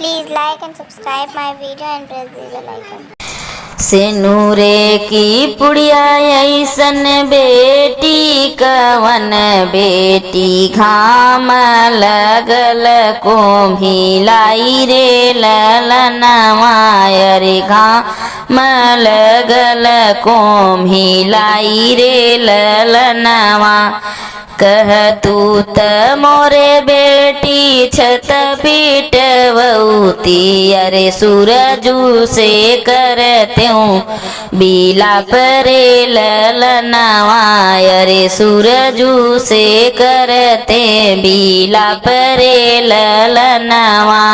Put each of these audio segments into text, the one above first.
Please like and subscribe my video and press the bell icon. सिनुरे की पुड़िया ऐसन बेटी कवन बेटी घाम लगल को भिलाई रे ललनवा रे घाम लगल को भिलाई रे ललनवा कह तू त मोरे बेटी छत पीटवती अरे सूरजू से करत्यूं बीला परे ललनवा अरे सूरजू से करते बीला परे ललनवा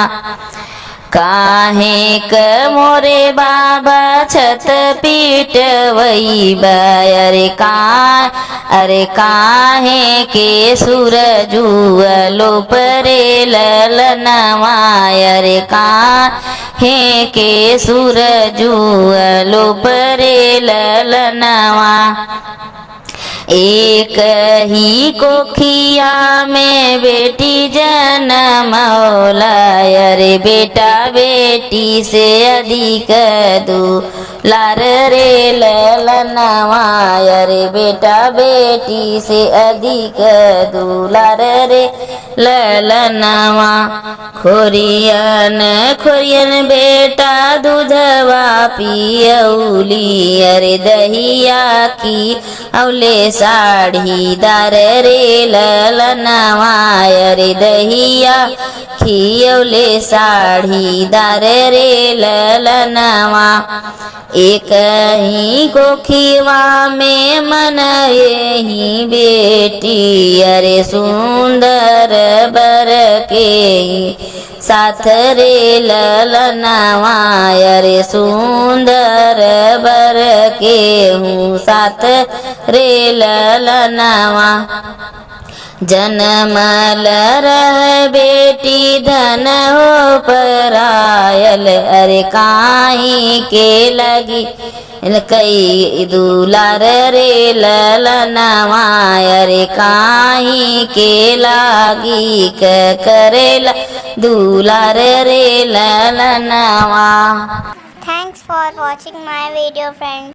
काहे क मोरे बाबा छत पीटवई अरे काहे के सूरजू लो परे ललनवा अरे काहे के सूरजू लो परे ललनवा एक ही कोखिया में बेटी जन्म होला अरे बेटा बेटी से अधिक दुलार रे ललनवा अरे बेटा बेटी से अधिक दुलार रे ललनवा खोरियन बेटा दूधवा पियौली अरे दहिया की औले साढ़ीदार रे ललनवा अरे दहिया खियौले साढ़ीदार रे ललनवा एक ही कोखिवा में मन यही बेटी अरे सुंदर बर के साथ रे ललनवा अरे सुंदर बर के हूँ साथ रे ललनवा जन्मल रह बेटी धन हो परायल अरे काहे के लगी कई दुलार रे ललनवा अरे काहे के लागी करेला दुलार रे ललनवा। Thanks for watching my video, friends.